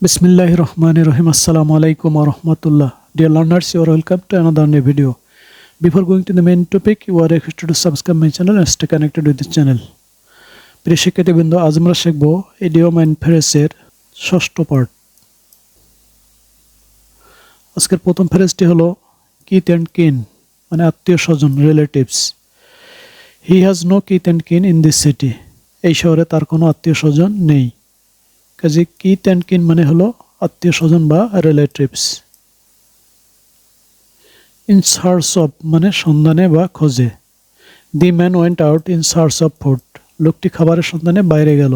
Bismillahirrahmanirrahim. Assalamu alaikum wa rahmatullah. Dear learners, you are welcome to another new video. Before going to the main topic, you are requested to subscribe my channel and stay connected with this channel. প্রিয় শিক্ষার্থীবৃন্দ, আজ আমরা শিখব idiom and ফ্রেজের ষষ্ঠ part. আজকের প্রথম ফ্রেজটি হলো Keith and কিন, মানে আত্মীয় স্বজন, relatives. He has no kith and kin in this city. এই শহরে তার কোনো আত্মীয় স্বজন নেই। কাজে কিথ এন্ড কিন মানে হলো আত্মীয় স্বজন বা রিলেটিভস। ইন সার্চ অফ মানে সন্ধানে বা খোঁজে। The man went out in search of food. লোকটি খাবারের সন্ধানে বাইরে গেল।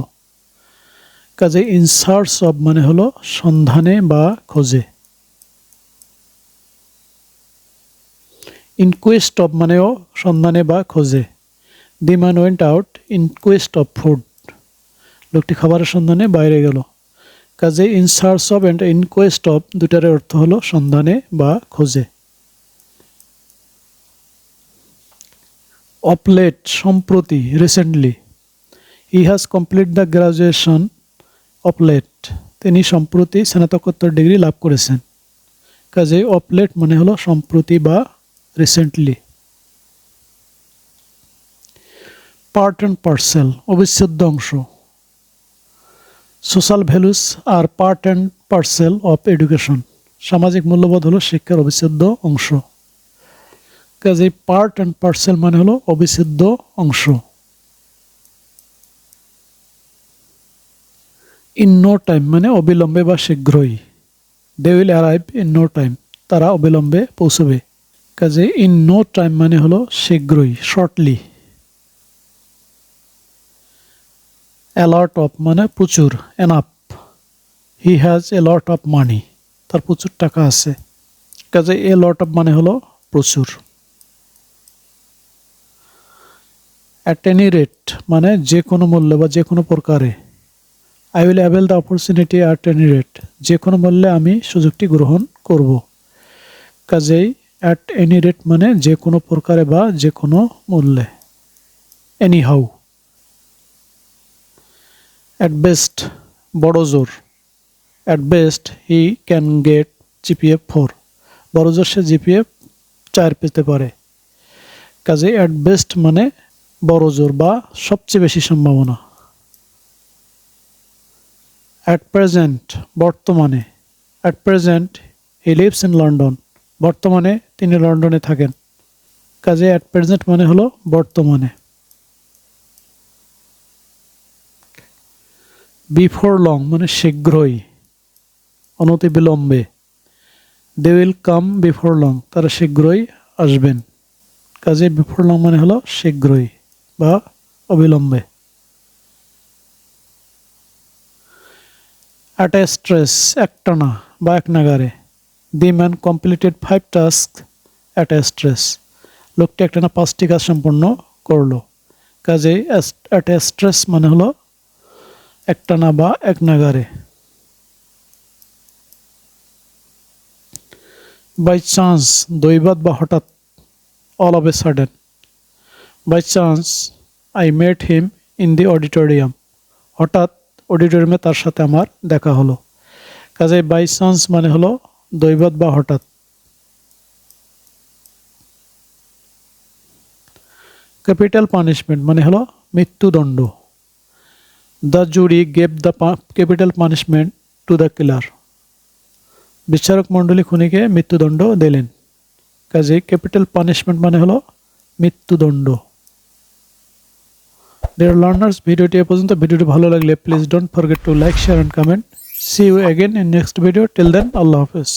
কাজে ইন সার্চ অফ মানে হলো সন্ধানে বা খোঁজে। ইন কোয়েস্ট অফ মানেও সন্ধানে বা খোঁজে। The man went out in quest of food. লোকটি খাবারের সন্ধানে বাইরে গেল। কাজে in search of and in quest of দুটার অর্থ হলো সন্ধানে বা খোঁজে। অফ লেট সম্প্রতি, recently. He has complete the graduation of late. তিনি সম্প্রতি স্নাতকোত্তর ডিগ্রি লাভ করেছেন। কাজে অফ লেট মানে হলো সম্প্রতি বা রিসেন্টলি। পার্ট অ্যান্ড পার্সেল অবিচ্ছেদ্য অংশ। Social values are part and parcel of education. সামাজিক মূল্যবোধ হলো শিক্ষার অবিচ্ছেদ্য অংশ। কাজে পার্ট অ্যান্ড পার্সেল মানে হলো অবিচ্ছেদ্য অংশ। ইন নো টাইম মানে অবিলম্বে বা শীঘ্রই। They will arrive in no time, তারা অবিলম্বে পৌঁছবে। কাজে ইন নো টাইম মানে হলো শীঘ্রই, শর্টলি। A lot of মানে প্রচুর, enough. He has a lot of money, তার প্রচুর টাকা আছে। কাজে এ লট অফ মানে হলো প্রচুর। অ্যাট এনি রেট মানে যে কোনো মূল্যে বা যে কোনো প্রকারে। I will avail the opportunity at any rate, যে কোনো মূল্যে আমি সুযোগটি গ্রহণ করব। কাজেই অ্যাট এনি রেট মানে যে কোনো প্রকারে বা যে কোনো মূল্যে। Any how. At best বড় জোর। At best he can get GPA 4, বড় জোর সে GPA 4 পেতে পারে। কাজে at best মানে বড় জোর বা সবচেয়ে বেশি সম্ভাবনা। At present বর্তমানে। At present he lives in London, বর্তমানে তিনি লন্ডনে থাকেন। কাজে at present মানে হলো বর্তমানে। বিফোর লং মানে শীঘ্রই, অনতিবিলম্বে। They will come before long, তারা শীঘ্রই আসবেন। কাজে বিফোর লং মানে হলো শীঘ্রই বা অবিলম্বে। অ্যাট এ স্ট্রেস একটানা বা এক নাগারে। The man completed 5 task at a stretch. লোকটি একটানা 5টি কাজ সম্পন্ন করলো। কাজে অ্যাট এ স্ট্রেস মানে হলো একটানা বা এক নাগারে। বাই চান্স দৈবাত বা হঠাৎ, all of a sudden. By chance I met him in the auditorium, হঠাৎ অডিটোরিয়ামে তার সাথে আমার দেখা হলো। কাজে বাই চান্স মানে হলো দৈবাত বা হঠাৎ। ক্যাপিটাল পানিশমেন্ট মানে হলো মৃত্যুদণ্ড। The jury gave the capital punishment to the killer. বিচারক মণ্ডলী খুনিকে মৃত্যুদণ্ড দিলেন। কাজে ক্যাপিটাল পানিশমেন্ট মানে হলো মৃত্যুদণ্ড। ডিয়ার লার্নার্স, ভিডিওটি এ পর্যন্ত। ভিডিওটি ভালো লাগলে please don't forget to like, share and comment. See you again in next video. Till then, আল্লাহ হাফেজ।